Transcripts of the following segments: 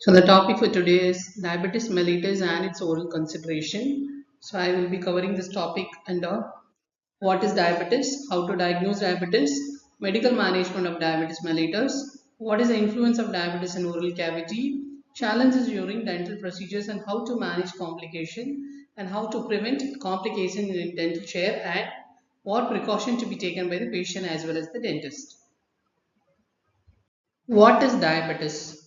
So the topic for today is diabetes mellitus and its oral consideration. So I will be covering this topic under what is diabetes, how to diagnose diabetes, medical management of diabetes mellitus, what is the influence of diabetes in oral cavity, challenges during dental procedures and how to manage complication and how to prevent complication in dental chair and what precaution to be taken by the patient as well as the dentist. What is diabetes?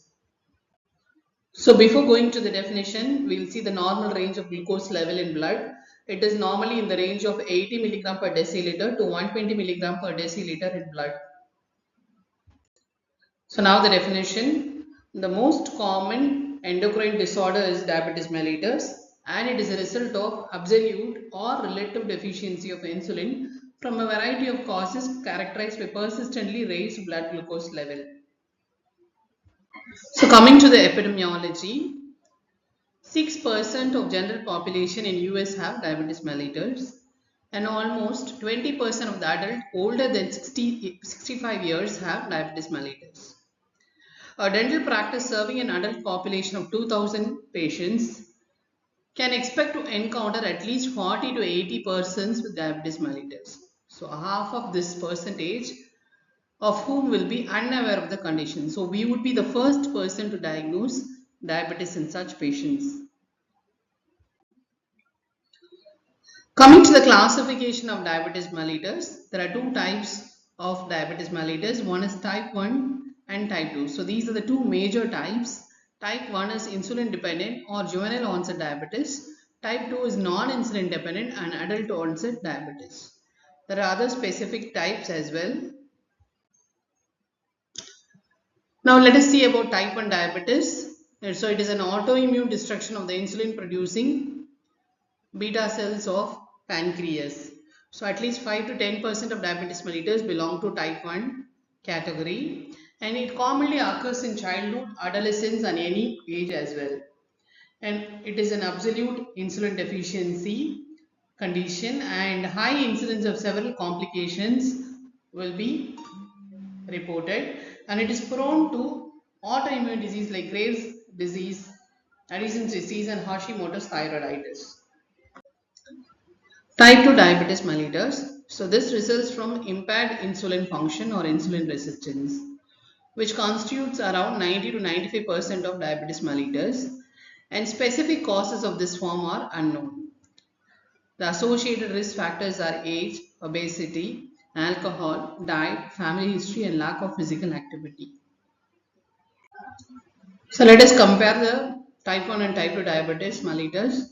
So before going to the definition, we'll see the normal range of glucose level in blood. It is normally in the range of 80 milligram per deciliter to 120 milligram per deciliter in blood. So now the definition. The most common endocrine disorder is diabetes mellitus and it is a result of absolute or relative deficiency of insulin from a variety of causes characterized by persistently raised blood glucose level. So coming to the epidemiology, 6% of general population in US have diabetes mellitus and almost 20% of the adult older than 65 years have diabetes mellitus. A dental practice serving an adult population of 2000 patients can expect to encounter at least 40 to 80 persons with diabetes mellitus. So half of this percentage of whom will be unaware of the condition. So we would be the first person to diagnose diabetes in such patients. Coming to the classification of diabetes mellitus, there are two types of diabetes mellitus. One is type 1 and type 2. So these are the two major types. Type 1 is insulin dependent or juvenile onset diabetes. Type 2 is non-insulin dependent and adult onset diabetes. There are other specific types as well. Now let us see about type 1 diabetes. So it is an autoimmune destruction of the insulin producing beta cells of pancreas. So at least 5 to 10% of diabetes mellitus belong to type 1 category and it commonly occurs in childhood, adolescence and any age as well. And it is an absolute insulin deficiency condition and high incidence of several complications will be reported and it is prone to autoimmune disease like Graves' disease, Addison's disease and Hashimoto's thyroiditis. Type 2 diabetes mellitus. So this results from impaired insulin function or insulin resistance, which constitutes around 90 to 95% of diabetes mellitus, and specific causes of this form are unknown. The associated risk factors are age, obesity, alcohol, diet, family history, and lack of physical activity. So let us compare the type 1 and type 2 diabetes mellitus.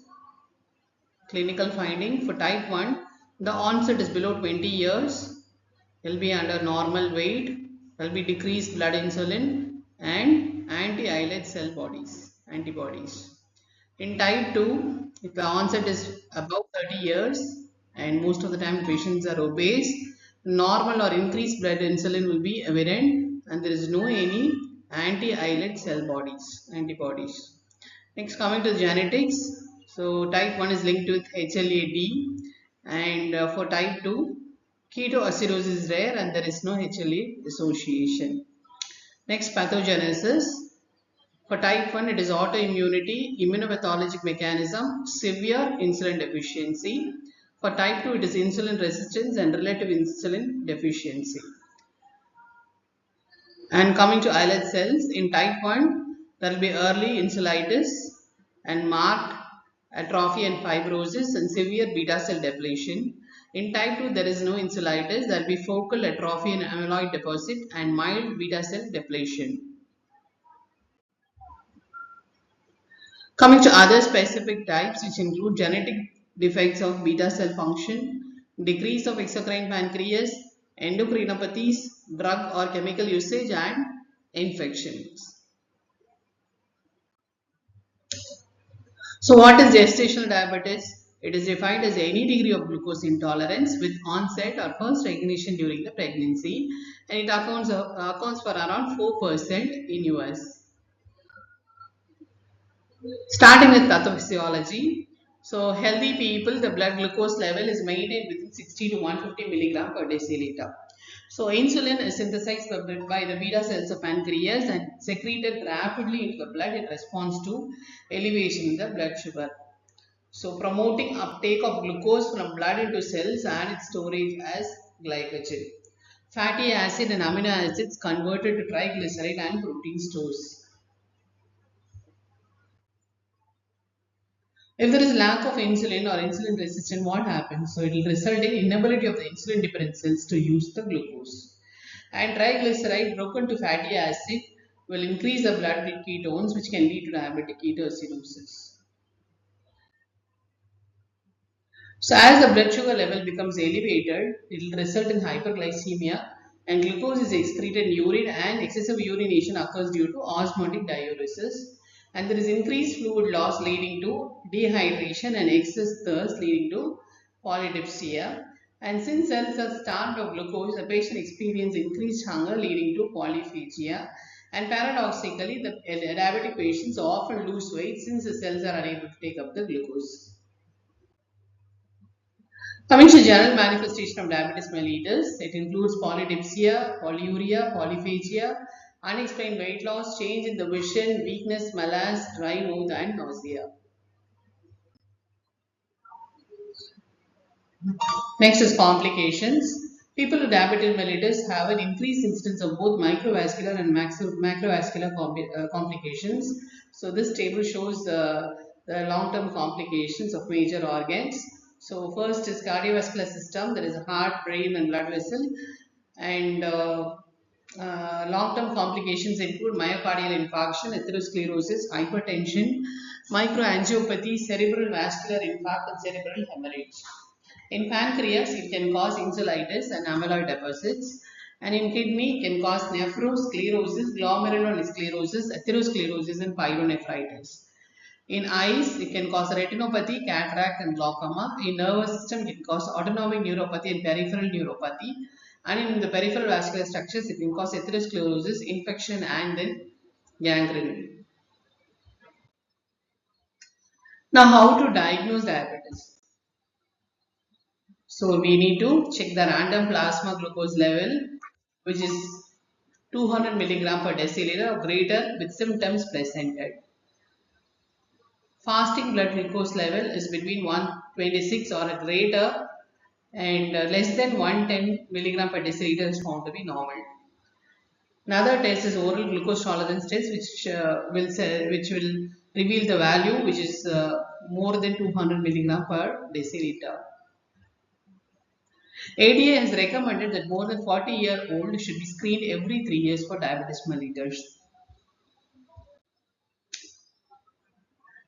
Clinical finding for type 1, the onset is below 20 years, will be under normal weight, will be decreased blood insulin and anti-islet cell antibodies. In type 2, if the onset is above 30 years and most of the time patients are obese, normal or increased blood insulin will be evident and there is no any anti-islet cell antibodies. Next, coming to genetics. So type 1 is linked with HLA-D and for type 2, ketoacidosis is rare and there is no HLA dissociation. Next, pathogenesis. For type 1, it is autoimmunity, immunopathologic mechanism, severe insulin deficiency. For type 2, it is insulin resistance and relative insulin deficiency. And coming to islet cells, in type 1, there will be early insulitis and marked atrophy and fibrosis and severe beta cell depletion. In type 2, there is no insulitis, there will be focal atrophy and amyloid deposit and mild beta cell depletion. Coming to other specific types which include genetic defects of beta cell function, decrease of exocrine pancreas, endocrinopathies, drug or chemical usage and infections. So what is gestational diabetes? It is defined as any degree of glucose intolerance with onset or first recognition during the pregnancy and it accounts for around 4% in US. Starting with pathophysiology. So healthy people, the blood glucose level is maintained within 60 to 150 milligram per deciliter. So insulin is synthesized by the beta cells of pancreas and secreted rapidly into the blood in response to elevation in the blood sugar. So promoting uptake of glucose from blood into cells and its storage as glycogen. Fatty acid and amino acids converted to triglyceride and protein stores. If there is lack of insulin or insulin resistance, what happens? So it will result in inability of the insulin dependent cells to use the glucose. And triglyceride broken to fatty acid will increase the blood ketones, which can lead to diabetic ketoacidosis. So as the blood sugar level becomes elevated, it will result in hyperglycemia and glucose is excreted in urine and excessive urination occurs due to osmotic diuresis, and there is increased fluid loss leading to dehydration and excess thirst leading to polydipsia. And since cells are starved of glucose, the patient experiences increased hunger leading to polyphagia. And paradoxically, the diabetic patients often lose weight since the cells are unable to take up the glucose. Coming to general manifestation of diabetes mellitus, it includes polydipsia, polyuria, polyphagia, unexplained weight loss, change in the vision, weakness, malaise, dry mouth, and nausea. Next is complications. People with diabetes mellitus have an increased incidence of both microvascular and macrovascular complications. So this table shows the long-term complications of major organs. So first is cardiovascular system. There is a heart, brain, and blood vessel. And long-term complications include myocardial infarction, atherosclerosis, hypertension, microangiopathy, cerebral vascular infarct, and cerebral hemorrhage. In pancreas, it can cause insulitis and amyloid deposits. And in kidney, it can cause nephrosclerosis, glomerulosclerosis, atherosclerosis, and pyelonephritis. In eyes, it can cause retinopathy, cataract, and glaucoma. In nervous system, it can cause autonomic neuropathy and peripheral neuropathy. And in the peripheral vascular structures, it can cause atherosclerosis, infection, and then gangrene. Now, how to diagnose diabetes? So we need to check the random plasma glucose level, which is 200 milligram per deciliter or greater with symptoms presented. Fasting blood glucose level is between 126 or greater, and less than 110 milligram per deciliter is found to be normal. Another test is oral glucose tolerance test, which will reveal the value which is more than 200 milligram per deciliter. ADA has recommended that more than 40-year-old should be screened every 3 years for diabetes mellitus.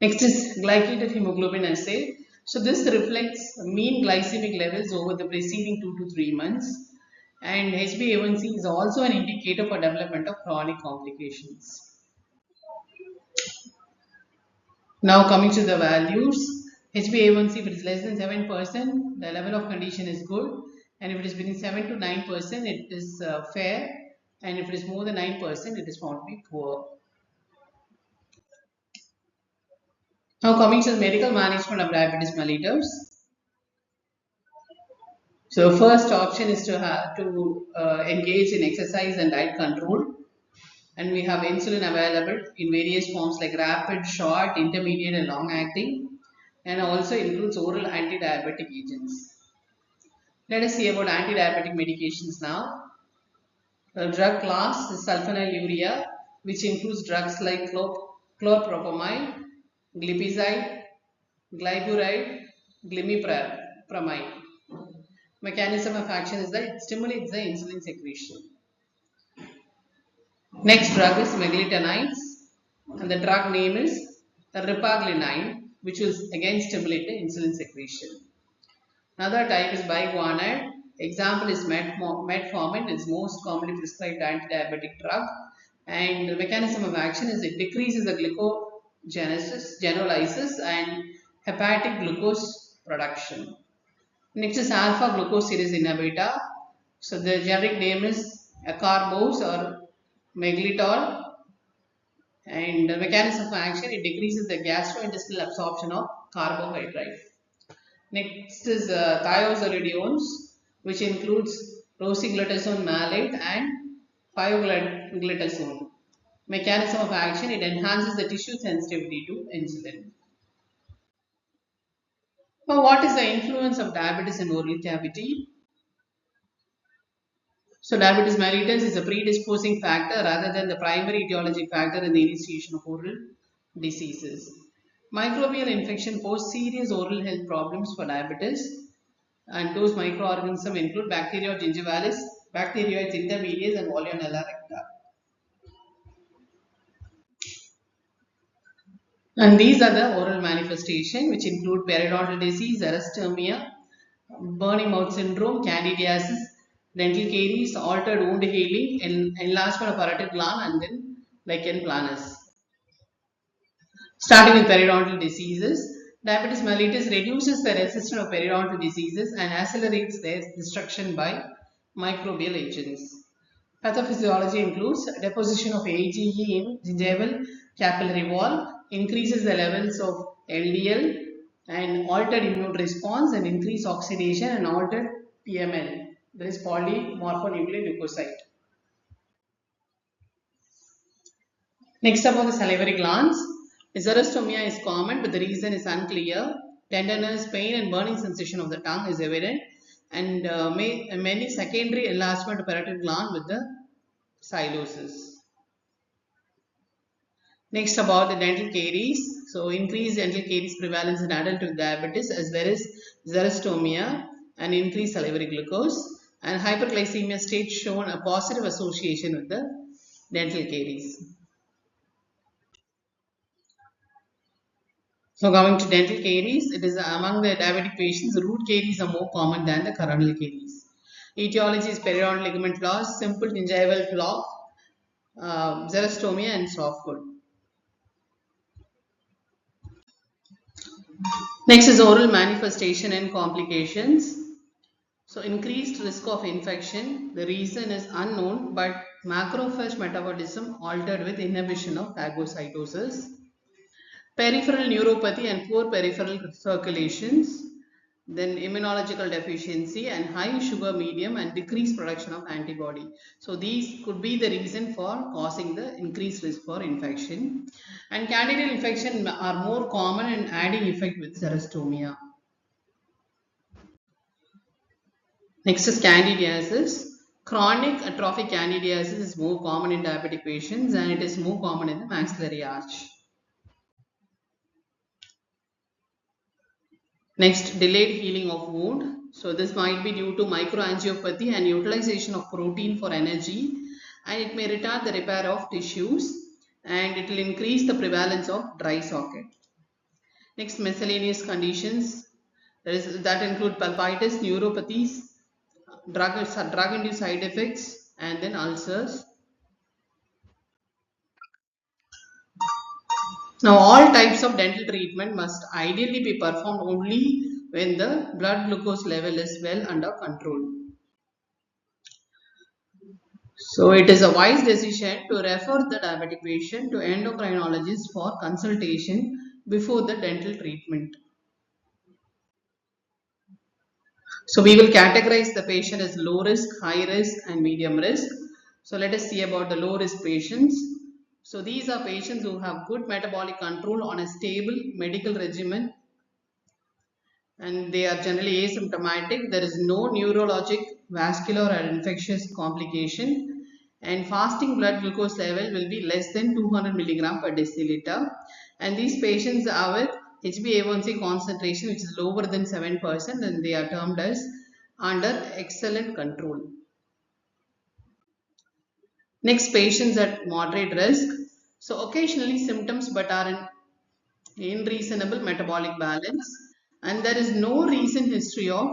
Next is glycated hemoglobin assay. So this reflects mean glycemic levels over the preceding 2 to 3 months. And HbA1c is also an indicator for development of chronic complications. Now coming to the values, HbA1c, if it is less than 7%, the level of condition is good, and if it is between 7 to 9%, it is fair, and if it is more than 9%, it is found to be poor. Now coming to the medical management of diabetes mellitus. So first option is to engage in exercise and diet control, and we have insulin available in various forms like rapid, short, intermediate, and long acting, and also includes oral anti-diabetic agents. Let us see about anti-diabetic medications now. The drug class is sulfonylurea, which includes drugs like chlorpropamide, glipizide, glyburide, glimepiride. Mechanism of action is that it stimulates the insulin secretion. Next drug is meglitinides, and the drug name is ripaglinide, which will again stimulate the insulin secretion. Another type is biguanide. Example is metformin. It's most commonly prescribed anti-diabetic drug, and the mechanism of action is it decreases the glycogenesis, genolysis, and hepatic glucose production. Next is alpha glucosidase inhibitor. So the generic name is acarbose or meglitol, and the mechanism of action, it decreases the gastrointestinal absorption of carbohydrate. Next is thiazolidinones, which includes rosiglitazone malate and 5-glitazone. Mechanism of action, it enhances the tissue sensitivity to insulin. Now, what is the influence of diabetes in oral cavity? So, diabetes mellitus is a predisposing factor rather than the primary etiologic factor in the initiation of oral diseases. Microbial infection pose serious oral health problems for diabetes, and those microorganisms include Bacteria gingivalis, Bacteroides intermedius, and Volionella recta. And these are the oral manifestations, which include periodontal disease, xerostomia, burning mouth syndrome, candidiasis, dental caries, altered wound healing, enlargement of parotid gland, and then lichen planus. Starting with periodontal diseases, diabetes mellitus reduces the resistance of periodontal diseases and accelerates their destruction by microbial agents. Pathophysiology includes deposition of AGE in gingival capillary wall, increases the levels of LDL and altered immune response and increased oxidation and altered PML, that is polymorphonuclear leukocyte. Next, about the salivary glands. Xerostomia is common, but the reason is unclear. Tenderness, pain, and burning sensation of the tongue is evident, and many secondary enlargement of parotid gland with the silosis. Next, about the dental caries. So, increased dental caries prevalence in adult with diabetes, as there is xerostomia and increased salivary glucose, and hyperglycemia state shown a positive association with the dental caries. So, coming to dental caries, it is among the diabetic patients, root caries are more common than the coronal caries. Etiology is periodontal ligament loss, simple gingival block, xerostomia, and softwood. Next is oral manifestation and complications. So, increased risk of infection. The reason is unknown, but macrophage metabolism altered with inhibition of phagocytosis. Peripheral neuropathy and poor peripheral circulations. Then immunological deficiency and high sugar medium and decreased production of antibody. So these could be the reason for causing the increased risk for infection. And candidal infection are more common and adding effect with xerostomia. Next is candidiasis. Chronic atrophic candidiasis is more common in diabetic patients and it is more common in the maxillary arch. Next, delayed healing of wound. So this might be due to microangiopathy and utilization of protein for energy, and it may retard the repair of tissues and it will increase the prevalence of dry socket. Next, miscellaneous conditions that include pulpitis, neuropathies, drug-induced side effects, and then ulcers. Now, all types of dental treatment must ideally be performed only when the blood glucose level is well under control. So, it is a wise decision to refer the diabetic patient to endocrinologist for consultation before the dental treatment. So, we will categorize the patient as low risk, high risk, and medium risk. So, let us see about the low risk patients. So, these are patients who have good metabolic control on a stable medical regimen and they are generally asymptomatic. There is no neurologic, vascular, or infectious complication, and fasting blood glucose level will be less than 200 milligram per deciliter. And these patients are with HbA1c concentration which is lower than 7%, and they are termed as under excellent control. Next, patients at moderate risk. So occasionally symptoms but are in reasonable metabolic balance, and there is no recent history of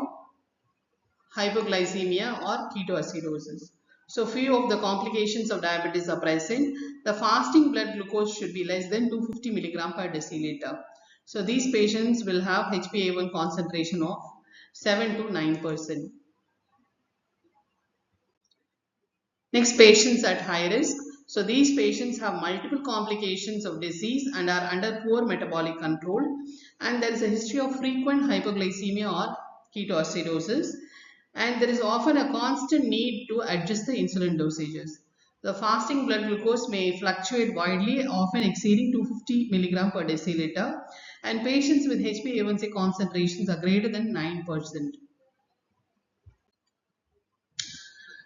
hypoglycemia or ketoacidosis. So few of the complications of diabetes are present. The fasting blood glucose should be less than 250 milligram per deciliter. So these patients will have HbA1 concentration of 7 to 9%. Next, patients at high risk. So these patients have multiple complications of disease and are under poor metabolic control, and there is a history of frequent hypoglycemia or ketoacidosis, and there is often a constant need to adjust the insulin dosages. The fasting blood glucose may fluctuate widely, often exceeding 250 milligram per deciliter, and patients with HbA1c concentrations are greater than 9%.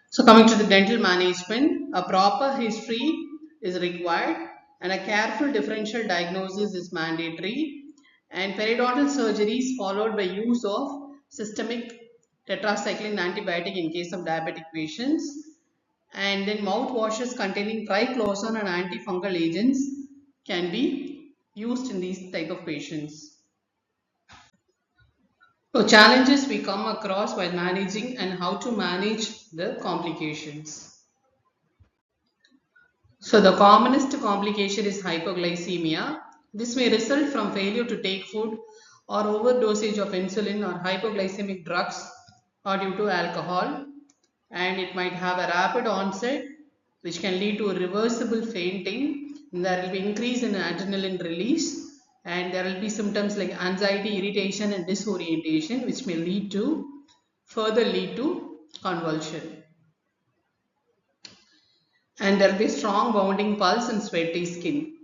So coming to the dental management, a proper history is required and a careful differential diagnosis is mandatory, and periodontal surgery is followed by use of systemic tetracycline antibiotic in case of diabetic patients, and then mouthwashes containing triclosan and antifungal agents can be used in these type of patients. So challenges we come across while managing and how to manage the complications. So the commonest complication is hypoglycemia. This may result from failure to take food or overdosage of insulin or hypoglycemic drugs or due to alcohol, and it might have a rapid onset which can lead to reversible fainting. There will be increase in adrenaline release, and there will be symptoms like anxiety, irritation and disorientation which may further lead to convulsion. And there will be strong bounding pulse and sweaty skin.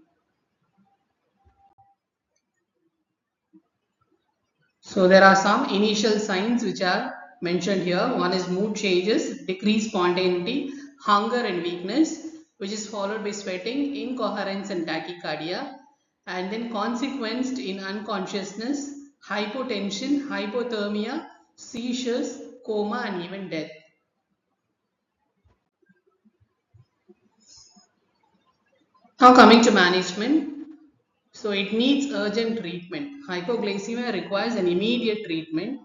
So there are some initial signs which are mentioned here. One is mood changes, decreased spontaneity, hunger and weakness, which is followed by sweating, incoherence and tachycardia, and then consequenced in unconsciousness, hypotension, hypothermia, seizures, coma and even death. Now coming to management. So it needs urgent treatment. Hypoglycemia requires an immediate treatment,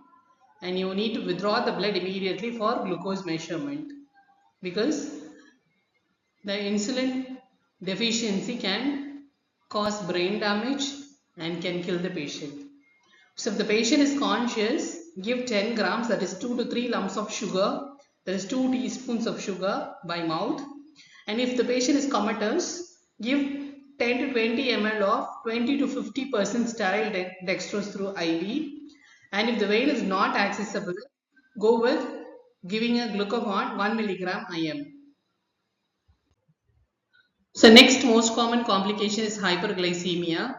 and you need to withdraw the blood immediately for glucose measurement, because the insulin deficiency can cause brain damage and can kill the patient. So if the patient is conscious, give 10 grams, that is 2 to 3 lumps of sugar, that is 2 teaspoons of sugar by mouth. And if the patient is comatose, give 10 to 20 ml of 20 to 50% sterile dextrose through IV. And if the vein is not accessible, go with giving a glucagon 1 milligram IM. So next most common complication is hyperglycemia.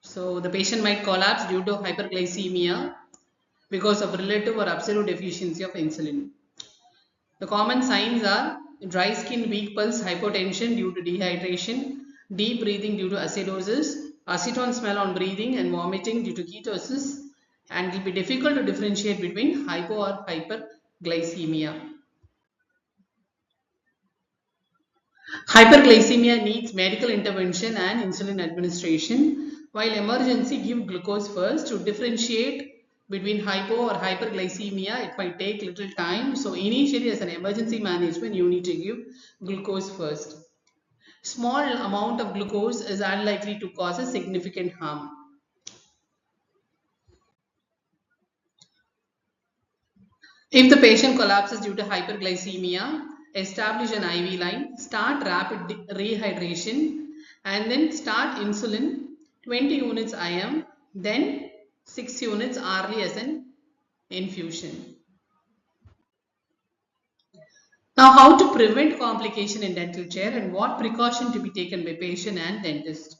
So the patient might collapse due to hyperglycemia because of relative or absolute deficiency of insulin. The common signs are dry skin, weak pulse, hypotension due to dehydration, deep breathing due to acidosis, acetone smell on breathing and vomiting due to ketosis, and it will be difficult to differentiate between hypo or hyperglycemia. Hyperglycemia needs medical intervention and insulin administration, while emergency give glucose first. To differentiate between hypo or hyperglycemia, it might take little time. So initially as an emergency management, you need to give glucose first. Small amount of glucose is unlikely to cause a significant harm. If the patient collapses due to hyperglycemia, establish an IV line, start rapid rehydration, and then start insulin 20 units IM, then 6 units hourly as an infusion. Now, how to prevent complication in dental chair and what precaution to be taken by patient and dentist.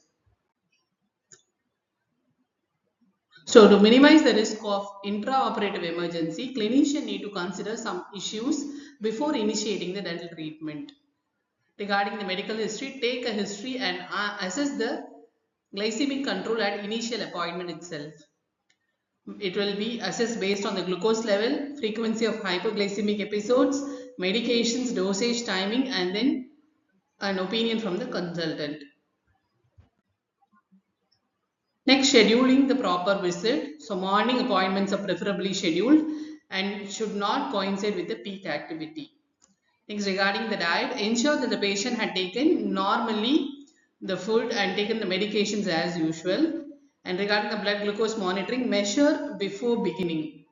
So to minimize the risk of intraoperative emergency, clinician need to consider some issues before initiating the dental treatment. Regarding the medical history, take a history and assess the glycemic control at initial appointment itself. It will be assessed based on the glucose level, frequency of hypoglycemic episodes, medications, dosage, timing, and then an opinion from the consultant. Next, scheduling the proper visit. So morning appointments are preferably scheduled and should not coincide with the peak activity. Next, regarding the diet, ensure that the patient had taken normally the food and taken the medications as usual. And regarding the blood glucose monitoring, measure before beginning.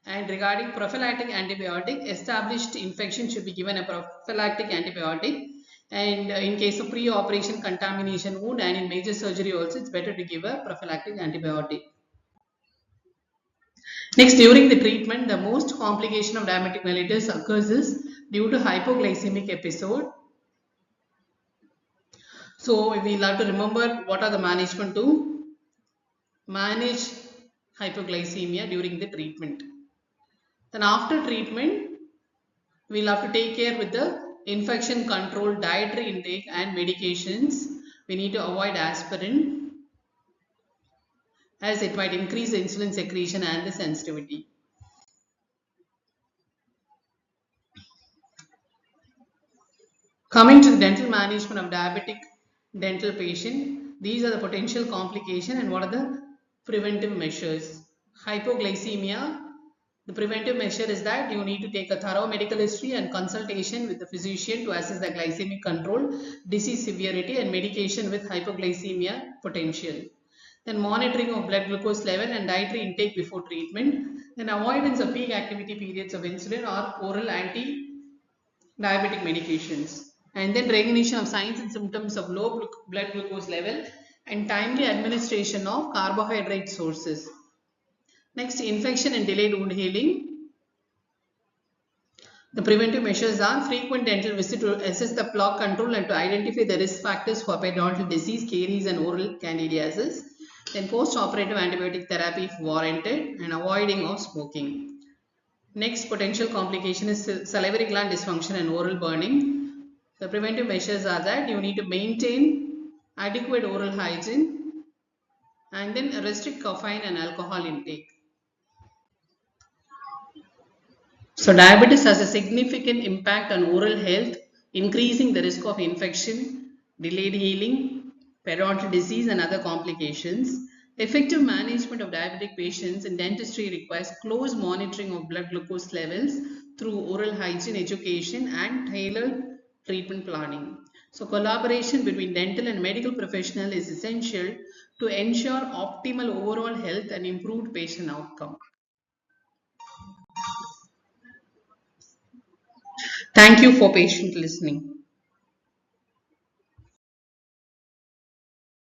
And regarding prophylactic antibiotic, established infection should be given a prophylactic antibiotic. And in case of pre-operation contamination wound and in major surgery also, it's better to give a prophylactic antibiotic. Next, during the treatment, the most complication of diabetic mellitus occurs is due to hypoglycemic episode. So we'll have to remember what are the management to manage hypoglycemia during the treatment. Then after treatment, we'll have to take care with the infection control, dietary intake and medications. We need to avoid aspirin as it might increase the insulin secretion and the sensitivity. Coming to the dental management of diabetic dental patient, these are the potential complications and what are the preventive measures. Hypoglycemia, the preventive measure is that you need to take a thorough medical history and consultation with the physician to assess the glycemic control, disease severity and medication with hypoglycemia potential. Then monitoring of blood glucose level and dietary intake before treatment. Then avoidance of peak activity periods of insulin or oral anti-diabetic medications. And then recognition of signs and symptoms of low blood glucose level and timely administration of carbohydrate sources. Next, infection and delayed wound healing. The preventive measures are frequent dental visit to assess the plaque control and to identify the risk factors for periodontal disease, caries and oral candidiasis. Then post-operative antibiotic therapy if warranted and avoiding of smoking. Next potential complication is salivary gland dysfunction and oral burning. The preventive measures are that you need to maintain adequate oral hygiene and then restrict caffeine and alcohol intake. So diabetes has a significant impact on oral health, increasing the risk of infection, delayed healing, periodontal disease and other complications. Effective management of diabetic patients in dentistry requires close monitoring of blood glucose levels through oral hygiene education and tailored treatment planning. So collaboration between dental and medical professionals is essential to ensure optimal overall health and improved patient outcome. Thank you for patient listening.